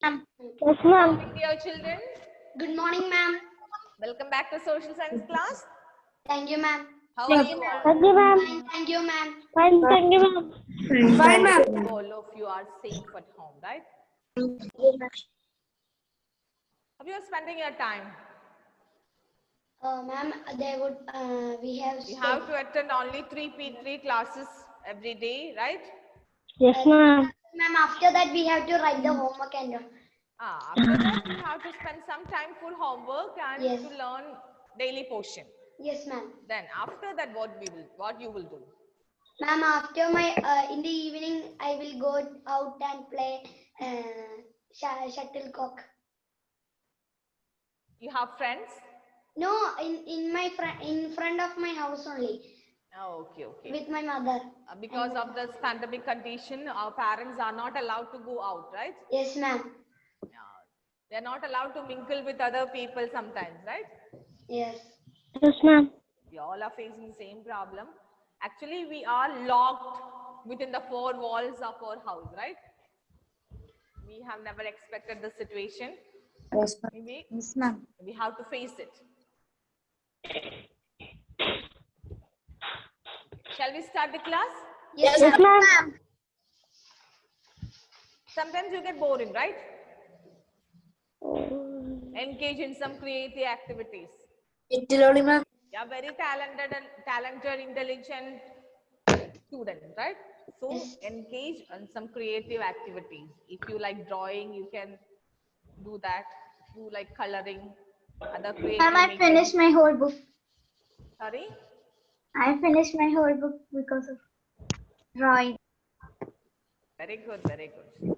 Yes, ma'am. Morning, dear children. Good morning, ma'am. Welcome back to social science class. Thank you, ma'am. How are you all? Thank you, ma'am. Fine, thank you, ma'am. Fine, thank you, ma'am. Fine, ma'am. All of you are safe at home, right? How you are spending your time? Ma'am, they would, we have You have to attend only 3 classes every day, right? Yes, ma'am. ma'am, after that we have to write the homework and After that, you have to spend some time for homework and Yes. to learn daily portion. yes, ma'am. Then after that, what you will do? Ma'am, after my, in the evening, I will go out and play shuttlecock. You have friends? No, in front of my house only, Okay. with my mother. Because of this pandemic condition, our parents are not allowed to go out, right? Yes, ma'am. They are not allowed to mingle with other people sometimes, right? Yes. Yes, ma'am. We all are facing the same problem. Actually, we are locked within the 4 walls of our house, right? We have never expected this situation. Yes, ma'am. Maybe Yes, ma'am. we have to face it. Shall we start the class? Yes, Yes, ma'am. ma'am. Sometimes you get boring, right? Engage in some creative activities. Little only, ma'am. You are very talented, intelligent student, right? So Yes. engage in some creative activities. If you like drawing, you can do that. You like coloring, other creative. Ma'am, I finished my whole book. Sorry? I finished my whole book because of drawing. Very good, very good.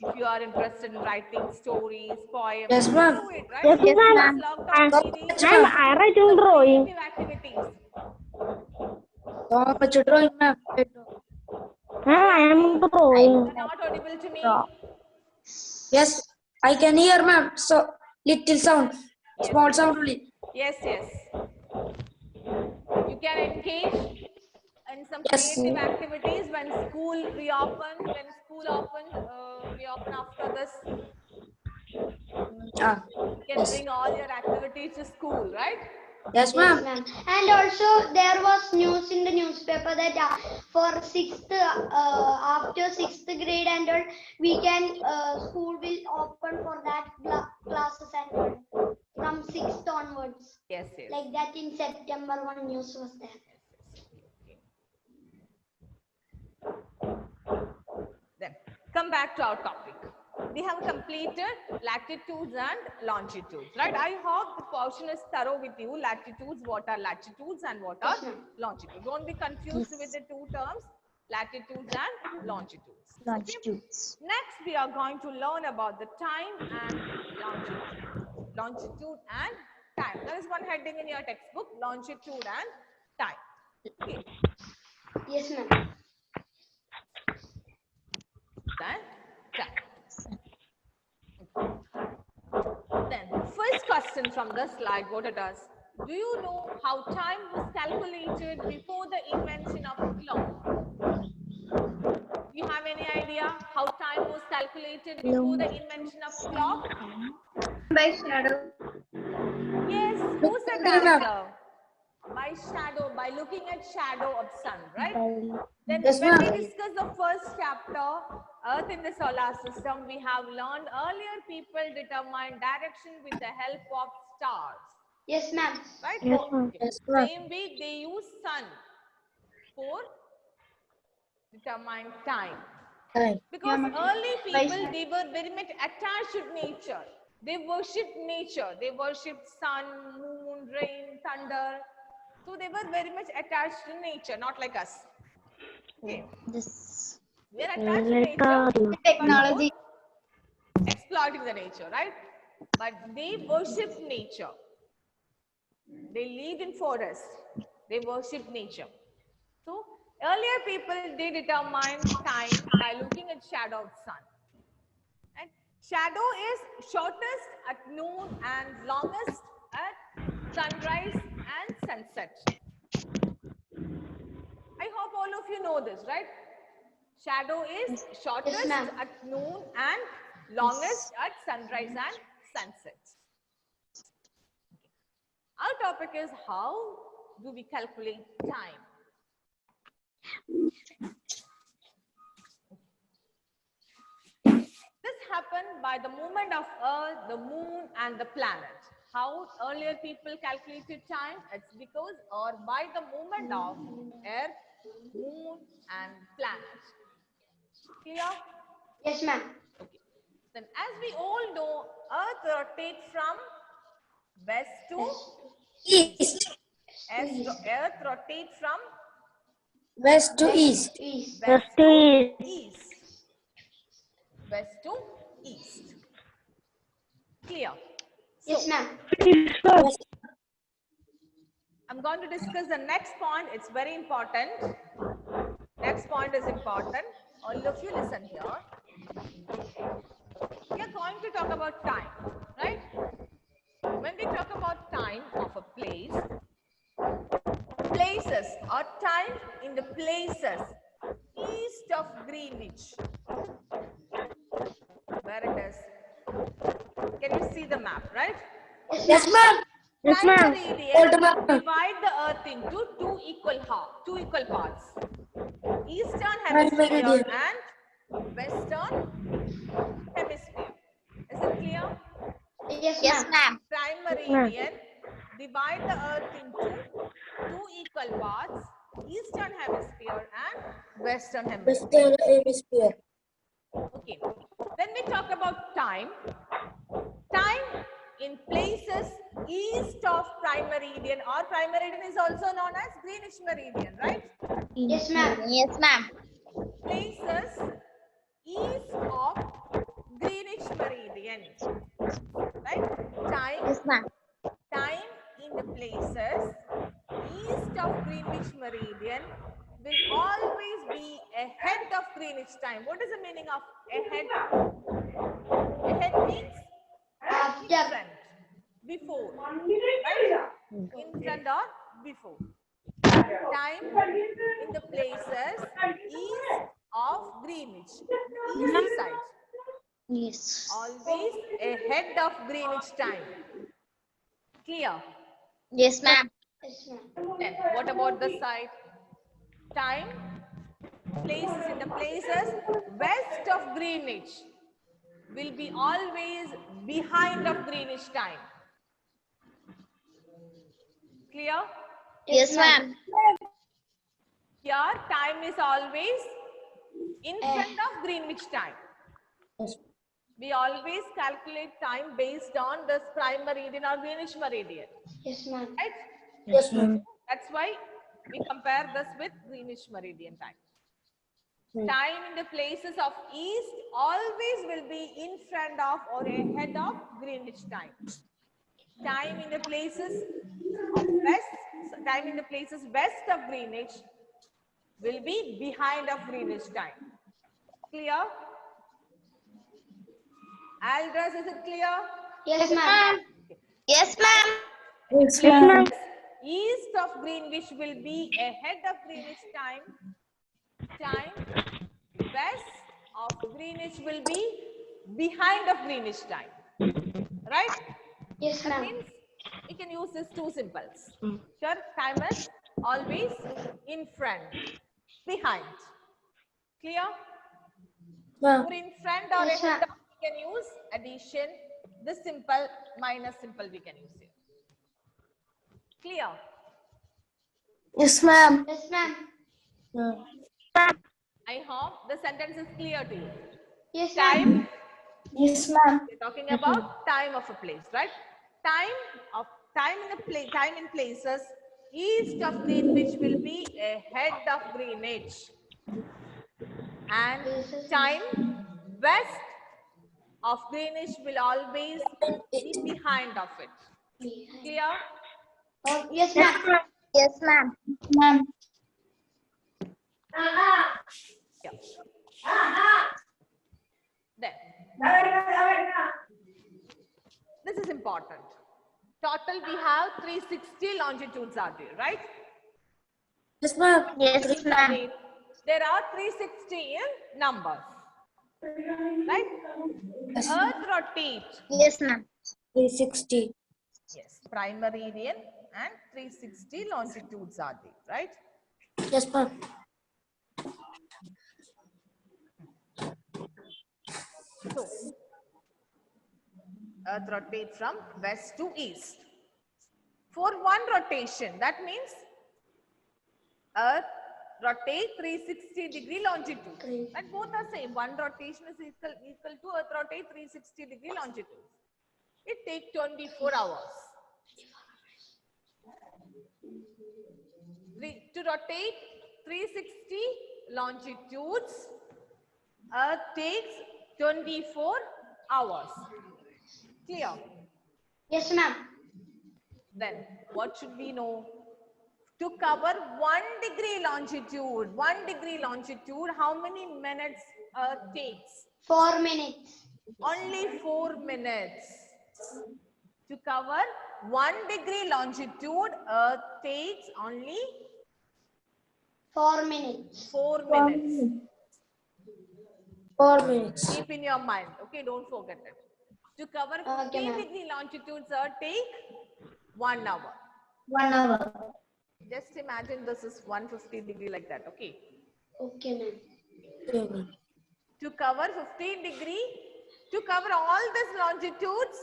If you are interested in writing stories, poems, Yes, ma'am. do it, right? Yes, Yes, ma'am. ma'am. Lockdown period, Ma'am, I write all drawing. creative activities. So much drawing, ma'am. Ma'am, I am drawing. You're not audible to me. Yes, I can hear, ma'am. So little sound, small sound only. Yes. You can engage in some Yes. creative activities when school reopen. When school reopen after this, Ah, you can yes. bring all your activities to school, right? Yes, Yes, ma'am. ma'am. And also there was news in the newspaper that for after 6th grade and all, we can school will open for that classes and all from 6th onwards. Yes. Like that in September, one news was there. Then come back to our topic. We have completed latitudes and longitudes, right? I hope the portion is thorough with you. Latitudes, what are latitudes and what are longitudes? Don't be confused with the two terms, latitudes and longitudes. Longitudes. Next, we are going to learn about the time and longitude. Longitude and time. There is one heading in your textbook, longitude and time. Okay. Yes, ma'am. And time. Then, first question from the slide, what it does. Do you know how time was calculated before the invention of clock? Do you have any idea how time was calculated before the invention of clock? By shadow. Yes, who said that? By shadow, by looking at shadow of sun, right? Then Yes, when ma'am. we discuss the first chapter, Earth in the solar system, we have learned earlier people determine direction with the help of stars, Yes, ma'am. right? Yes, ma'am. Yes, ma'am. Same way they use sun for determine time. Time. Because early people, they were very much attached to nature. They worshipped nature. They worshipped sun, moon, rain, thunder. So they were very much attached to nature, not like us. Okay. This We are attached to nature, technology. exploiting the nature, right? But they worship nature. They lived in forest. They worship nature. So earlier people, they determine time by looking at shadow of sun. And shadow is shortest at noon and longest at sunrise and sunset. I hope all of you know this, right? Shadow is shortest ma'am. at noon and longest at sunrise and sunset. Our topic is how do we calculate time? This happened by the movement of Earth, the moon and the planet. How earlier people calculated time? It's because or by the movement of Earth, moon and planet. Clear? Yes, ma'am. Okay. Then as we all know, Earth rotates from west to East. Earth rotates from West to east. East. West to east. east. West to east. Clear? Yes, ma'am. I'm going to discuss the next point. It's very important. Next point is important. All of you listen here. We are going to talk about time, right? When we talk about time of a place, places or time in the places east of Greenwich. Where it is? Can you see the map, right? Yes, ma'am. Yes, Time ma'am. meridian ma'am. divide the earth into two equal parts. Eastern hemisphere meridian. and western hemisphere. Is it clear? Yes, ma'am. Prime meridian divide the earth into two equal parts, eastern hemisphere and western hemisphere. Western hemisphere. Okay. When we talk about time, time in places east of prime meridian, or prime meridian is also known as Greenwich meridian, right? Yes, ma'am. Yes, ma'am. Places east of Greenwich meridian, right? Yes, ma'am. Time in the places east of Greenwich meridian will always be ahead of Greenwich time. What is the meaning of ahead? Ahead means in front, before, right? In front or before. Time in the places east of Greenwich, east side, Yes. always ahead of Greenwich time. Clear? Yes, ma'am. Yes, ma'am. Then what about the side? Time, places in the places west of Greenwich will be always behind of Greenwich time. Clear? Yes, ma'am. Here time is always in front of Greenwich time. Yes. We always calculate time based on this prime meridian or Greenwich meridian, Yes, ma'am. right? Yes, ma'am. That's why we compare this with Greenwich meridian time. Hmm. Time in the places of east always will be in front of or ahead of Greenwich time. Time in the places of time in the places west of Greenwich will be behind of Greenwich time. Clear? Aldous, is it clear? Yes, ma'am. Yes, ma'am. Yes, Yes, ma'am. East of Greenwich will be ahead of Greenwich time. Time west of Greenwich will be behind of Greenwich time. Right? Yes, That ma'am. means we can use these two symbols. Here, time is always in front, behind. Clear? ma'am. For in front or Yes, ahead ma'am. of, we can use addition. This simple minus simple we can use here. Clear? Yes, ma'am. Yes, ma'am. I hope the sentence is clear to you. Yes, ma'am. Time, Yes, ma'am. we're talking about time of a place, right? Time in places east of Greenwich will be ahead of Greenwich, and time west of Greenwich will always be behind of it. Clear? Oh, yes, ma'am. Yes, ma'am. Ma'am. Yeah. Then this is important. Total we have 360 longitudes are there, right? Yes, ma'am. Yes, ma'am. There are 360 in numbers, right? Earth rotates. Yes, ma'am. 360. Yes, prime meridian and 360 longitudes are there, right? Yes, ma'am. So, Earth rotates from west to east. For one rotation, that means Earth rotate 360-degree longitude. And both are same. One rotation is equal to Earth rotate 360-degree longitude. It takes 24 hours. To rotate 360 longitudes, Earth takes 24 hours. Clear? Yes, ma'am. Then what should we know? To cover 1 degree longitude, how many minutes Earth takes? 4 minutes. Only 4 minutes. To cover 1 degree longitude, Earth takes only 4 minutes. 4 minutes. 4 minutes. Keep in your mind, okay? Don't forget it. To cover 15 ma'am. degree longitudes, Earth take 1 hour. 1 hour. Just imagine this is 150 degree like that, okay? Okay, ma'am. Okay, ma'am. To cover 15 degree, to cover all these longitudes,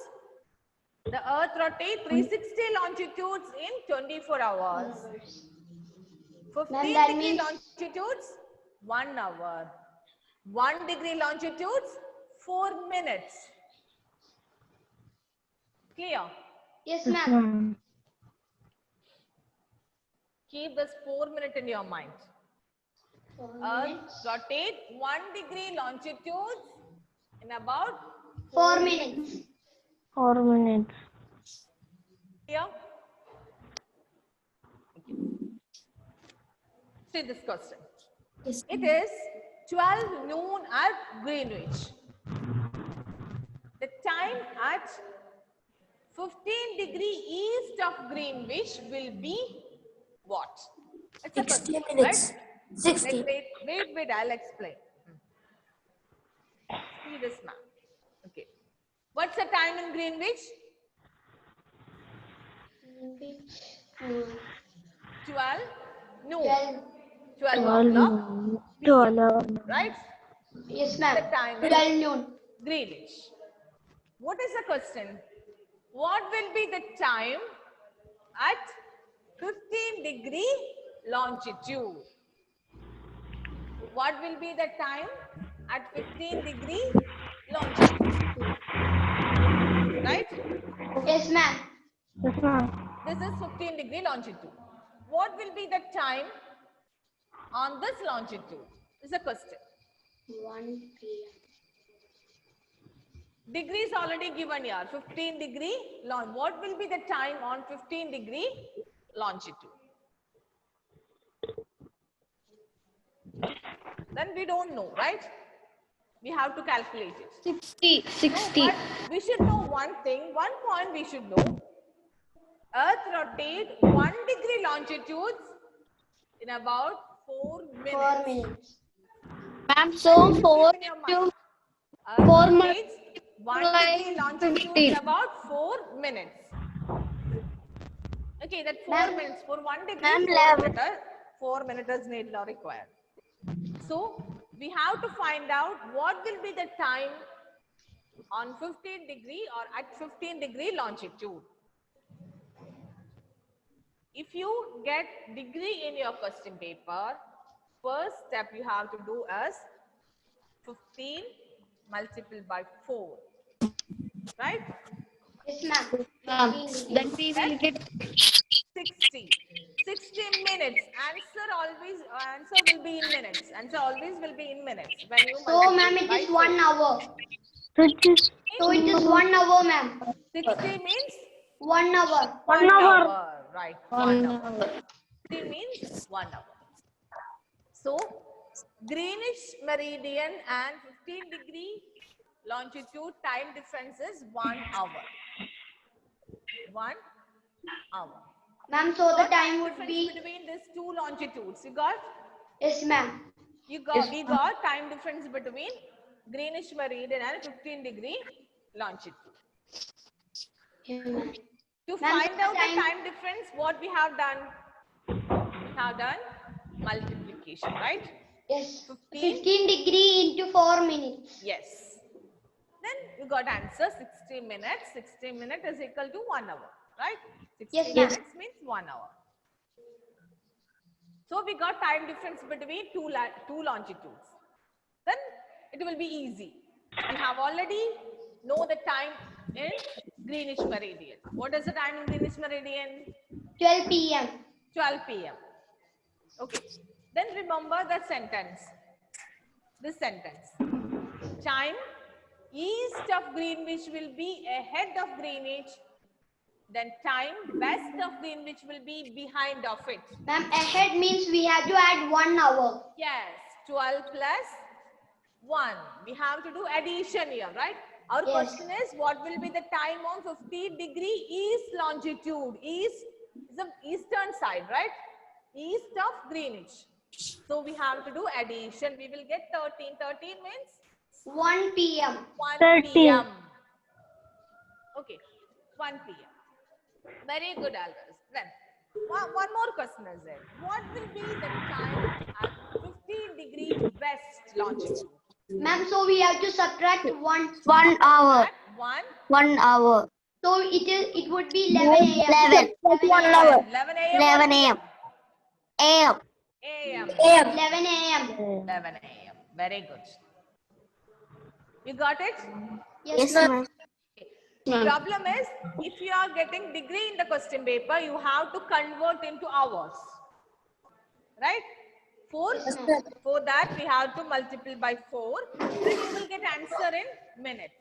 the Earth rotates 360 longitudes in 24 hours. 15 Ma'am, that degree means- longitudes, 1 hour. 1 degree longitudes, 4 minutes. Clear? Yes, Yes, ma'am. ma'am. Keep this 4 minutes in your mind. 4 Earth minutes. rotate 1 degree longitudes in about 4 minutes. 4 minutes. Clear? See this question. Yes. It is 12 noon at Greenwich. The time at 15 degree east of Greenwich will be what? It's a 60 question, minutes. right? 60. Wait, I'll explain. See this map. Okay. What's the time in Greenwich? 12 noon. 12 o'clock, 12. right? Yes, The ma'am. time is 12 noon. Greenwich. What is the question? What will be the time at 15 degree longitude? What will be the time at 15 degree longitude? Right? Yes, ma'am. Yes, ma'am. This is 15 degree longitude. What will be the time on this longitude? Is a question. 1 p.m. Degree is already given here. 15 degree long. What will be the time on 15 degree longitude? Then we don't know, right? We have to calculate it. 60. But we should know one thing. One point we should know. Earth rotates 1 degree longitudes in about 4 minutes. 4 minutes. Ma'am, so 4 Keep in your mind. to Earth 4 rotates 1 degree multiplied longitude 15. in about 4 minutes. Okay, that 4 Ma'am. minutes. For 1 degree, Ma'am, 4 minutes need not required. So, we have to find out what will be the time on 15 degree or at 15 degree longitude. If you get degree in your question paper, first step you have to do is 15 multiplied by 4. Right? Yes, ma'am. then we will get 60. 60 minutes. Answer will be in minutes. Answer always will be in minutes. When you So, multiply ma'am, it by is 4. 1 hour. So it is So, it is 1 hour, ma'am. 60 means 1 hour. 1 hour. Right. 1 hour. 60 means 1 hour. So, Greenwich meridian and 15 degree longitude time difference is 1 hour. 1 hour. Ma'am, so the What time would difference be... between these two longitudes? You got? Yes, ma'am. We got time difference between Greenwich meridian and 15-degree longitude. To find out the time difference, what we have done? We have done multiplication, right? Yes. 15. 15 degree into 4 minutes. Yes. Then you got answer 60 minutes. 60 minutes is equal to 1 hour, right? 60 Yes, minutes means 1 hour. So we got time difference between two longitudes. Then it will be easy. We have already know the time in Greenwich meridian. What is the time in Greenwich meridian? 12 p.m. 12 p.m. Okay. Then remember the sentence. This sentence. Time east of Greenwich will be ahead of Greenwich. Then time west of Greenwich will be behind of it. Ma'am, ahead means we have to add 1 hour. Yes. 12 plus 1. We have to do addition here, right? Our Yes. question is, what will be the time on 50-degree east longitude? East is the eastern side, right? East of Greenwich. So we have to do addition. We will get 13. 13 means 1 p.m. 1 13. p.m. Okay, 1 p.m. Very good, Albert. Then one more question is there. What will be the time at 50-degree west longitude? Ma'am, so we have to subtract 1 hour. At 1 1 hour. So it would be 11 a.m. 11. 1 hour. 11 a.m. 11 a.m. a.m. a.m. 11 a.m. 11 a.m. Very good. You got it? Yes, ma'am. The problem is, if you are getting degree in the question paper, you have to convert into hours. Right? For that, we have to multiply by 4. Then you will get answer in minutes.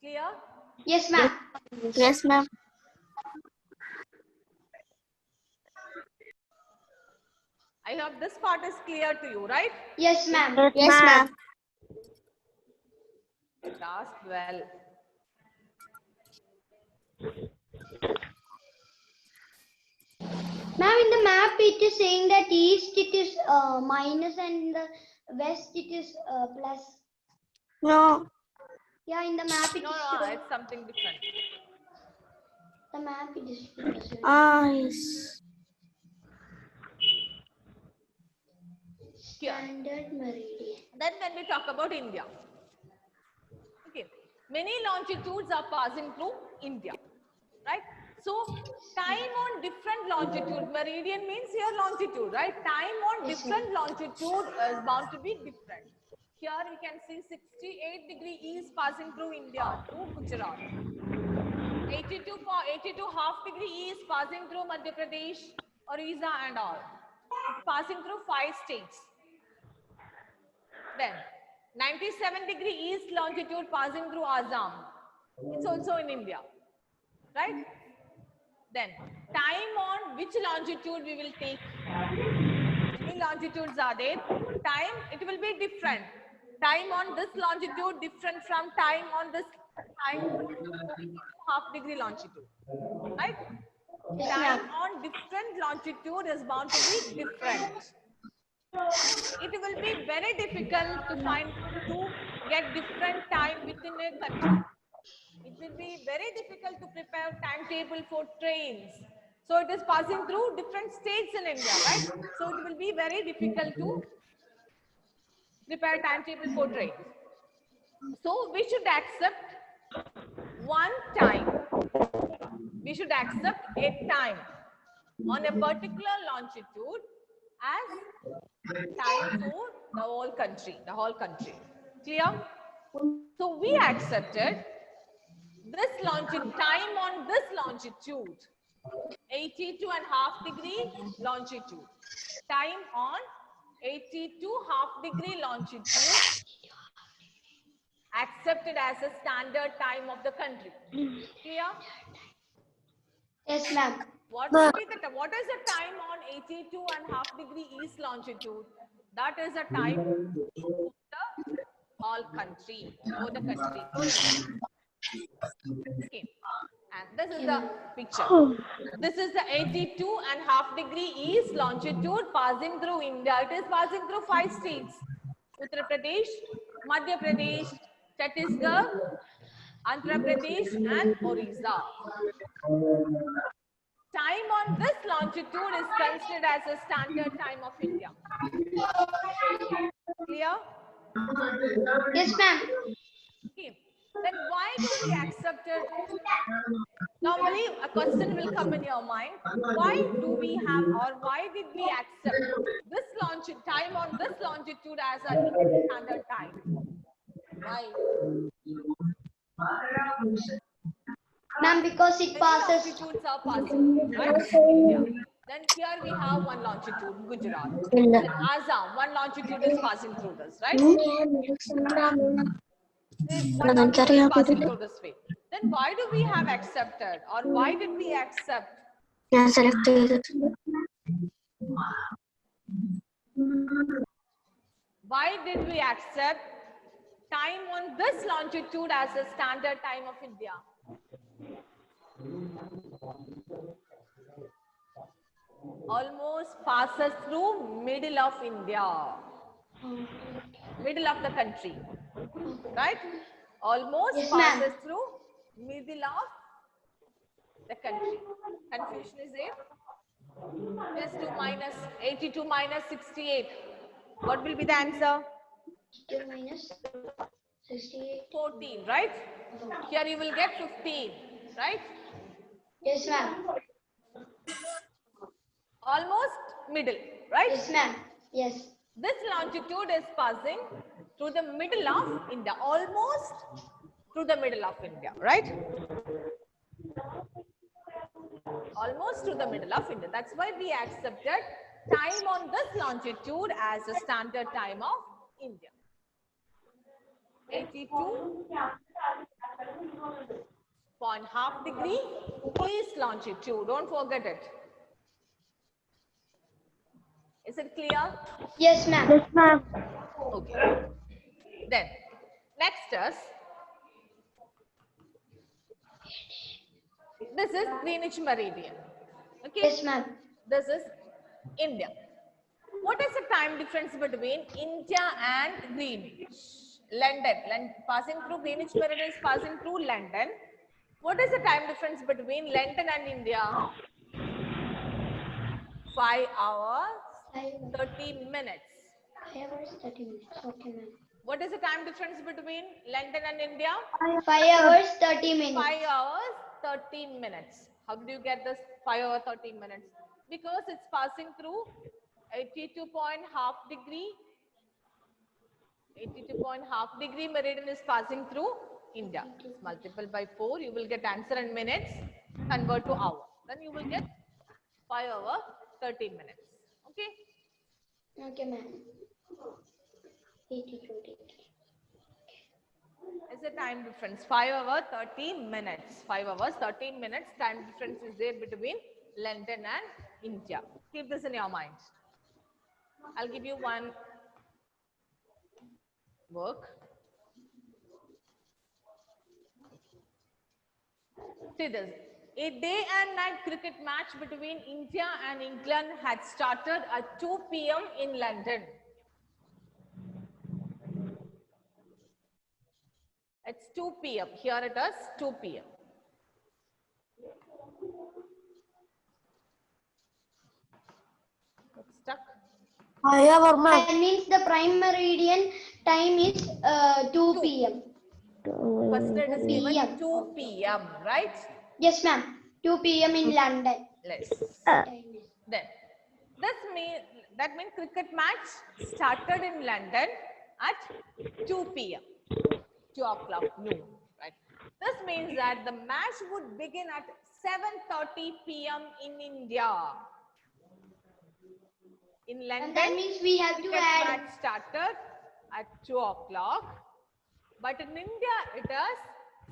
Clear? Yes, ma'am. Yes, ma'am. I hope this part is clear to you, right? Yes, ma'am. Yes, ma'am. Last well. Ma'am, in the map it is saying that east it is minus and in the west it is plus. No. Yeah, in the map it No, is no, showing. it's something different. The map it is showing. Yes. Here. Standard meridian. Then when we talk about India. Okay. Many longitudes are passing through India. Right? So, time on different longitude. Meridian means here longitude, right? Time on different longitude is bound to be different. Here we can see 68-degree east passing through India, through Gujarat. 82 half-degree east passing through Madhya Pradesh, Orissa and all. It's passing through 5 states. Then 97-degree east longitude passing through Assam. It's also in India. Right? Then time on which longitude we will take. Many longitudes are there. Time, it will be different. Time on this longitude different from time on this half-degree longitude. Right? Time on different longitude is bound to be different. It will be very difficult to get different time within a country. It will be very difficult to prepare timetable for trains. So it is passing through different states in India, right? So it will be very difficult to prepare timetable for trains. So we should accept one time. We should accept a time on a particular longitude as time for the whole country. Clear? So we accepted this longitude, time on this longitude, 82.5-degree longitude. Time on 82.5-degree longitude accepted as a standard time of the country. Clear? Yes, ma'am. What is the time on 82.5-degree east longitude? That is a time for the whole country, for the country. Okay, and this is the picture. This is the 82.5 degree east longitude passing through India. It is passing through 5 states: Uttar Pradesh, Madhya Pradesh, Chhattisgarh, Andhra Pradesh, and Orissa. Time on this longitude is considered as a standard time of India. Clear? Yes, ma'am. Okay. Then why do we accept it? Normally, a question will come in your mind. Why do we have, or why did we accept this time on this longitude as our Indian standard time? Why? Ma'am, because it Many passes. longitudes are passing, right? India. Then here we have one longitude, Gujarat. Then Assam, one longitude is passing through this, right? One longitude is passing through this way. Then why do we have accepted, or why did we accept? Why did we accept time on this longitude as a standard time of India? Almost passes through middle of India, middle of the country, right? Almost Yes, passes ma'am. through middle of the country. Confusion is there? Just to minus 82 minus 68. What will be the answer? 2 minus 68. 14, right? Here you will get 15, right? Yes, ma'am. Almost middle, right? Yes, ma'am. Yes. This longitude is passing through the middle of India, almost through the middle of India, right? Almost to the middle of India. That's why we accepted time on this longitude as a standard time of India. 82.5 degree east longitude. Don't forget it. Is it clear? Yes, ma'am. Yes, ma'am. Okay. Then, next is, this is Greenwich Meridian. Okay. Yes, ma'am. This is India. What is the time difference between India and Greenwich? London. Passing through Greenwich Meridian is passing through London. What is the time difference between London and India? 5 hours, 30 minutes. 5 hours, 30 minutes. Okay, ma'am. What is the time difference between London and India? 5 hours, 30 minutes. 5 hours, 13 minutes. How did you get this 5 hours, 13 minutes? Because it's passing through 82.5 degree. 82.5 degree meridian is passing through India. Multiple by 4, you will get answer in minutes. Convert to hour. Then you will get 5 hours, 13 minutes. Okay? Okay, ma'am. 82 degree. Is the time difference 5 hours 13 minutes. 5 hours 13 minutes time difference is there between London and India. Keep this in your mind. I'll give you one work. See this. A day and night cricket match between India and England had started at 2 p.m. in London. It's 2 p.m. Here it is 2 p.m. It's stuck. That means the prime meridian time is 2 p.m. First it is given PM. 2 p.m. right? Yes, ma'am. 2 p.m. in London. Yes. Then that means cricket match started in London at 2 p.m. 2 o'clock noon, right? This means that the match would begin at 7:30 p.m. in India. In London, And that means we have to cricket add. match started at 2 o'clock, but in India it is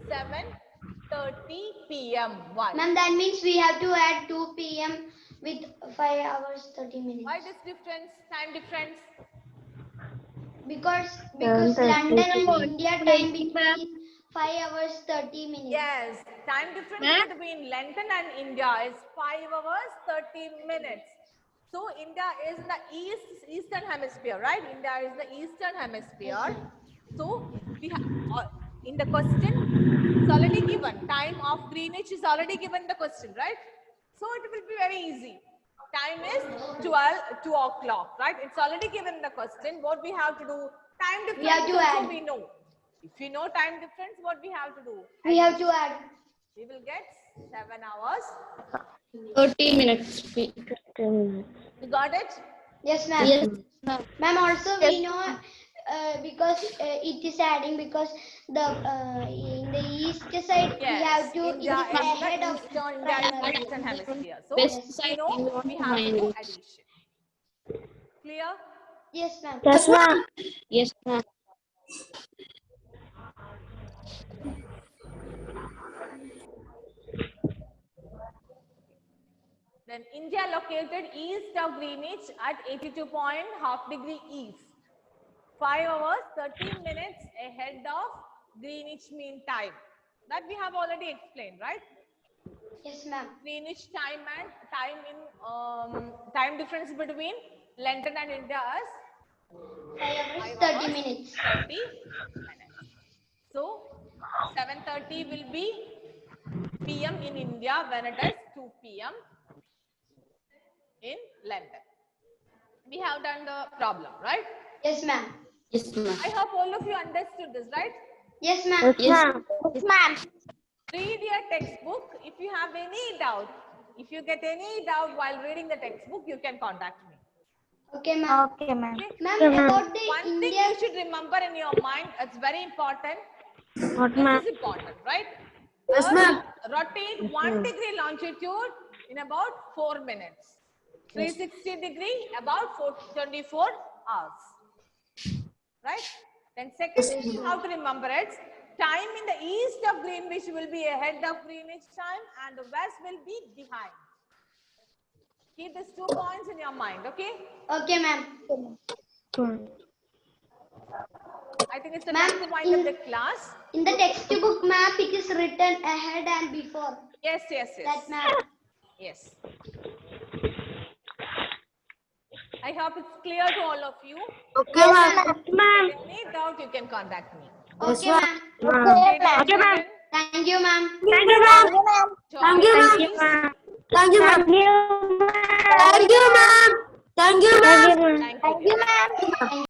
7:30 p.m. Why? Ma'am, that means we have to add 2 p.m. with 5 hours, 30 minutes. Why this difference? Time difference? Because London and India time between is 5 hours 30 minutes. Yes, time difference between London and India is 5 hours 30 minutes. So India is in the eastern hemisphere, right? India is the eastern hemisphere. So we in the question, it's already given. Time of Greenwich is already given in the question, right? So it will be very easy. Time is 2 o'clock, right? It's already given in the question. What we have to do? Time difference. We have to also add. we know. If we know time difference, what we have to do? We have to add. We will get 7 hours. 30 minutes. 15 minutes. You got it? Yes, ma'am. Yes, ma'am. Ma'am, also we know because it is adding because the in the east side we have to it is India is ahead the of eastern, India is the primary. eastern hemisphere. So West we side, know you want we have to do minus. addition. Clear? Yes, ma'am. Yes, ma'am. Yes, ma'am. Then India located east of Greenwich at 82.5 degree east. 5 hours 13 minutes ahead of Greenwich Mean Time. That we have already explained, right? Yes, ma'am. Greenwich time and time in time difference between London and India is 5 hours 5 30 hours, minutes. 30 minutes. So 7:30 will be PM in India when it is 2 PM in London. We have done the problem, right? Yes, ma'am. Yes, ma'am. I hope all of you understood this, right? Yes, ma'am. Yes, ma'am. Yes, ma'am. Read your textbook. If you have any doubt, if you get any doubt while reading the textbook, you can contact me. Okay, ma'am. Okay, ma'am. Okay? Ma'am, Okay, ma'am. about the One thing India. you should remember in your mind, it's very important. What, This ma'am? is important, right? Yes, ma'am. Rotate 1 degree longitude in about 4 minutes. 360 degree about 24 hours. Right? Then second thing you have to remember it, time in the east of Greenwich will be ahead of Greenwich time and the west will be behind. Keep these 2 points in your mind, okay? Okay, ma'am. I think it's the Ma'am, time to wind up the class. In the textbook map, it is written ahead and before. Yes, yes, yes. That map. Yes. I hope it's clear to all of you. Okay, ma'am. If you have any doubt, you can contact me. Okay, ma'am. Okay, Okay, ma'am. Thank you, ma'am. Thank you, ma'am. Thank you, Thank ma'am. you, ma'am. Thank you, ma'am. Thank you, ma'am. Thank you, ma'am. Thank you, ma'am. Thank you, ma'am. Thank you. Thank you, ma'am.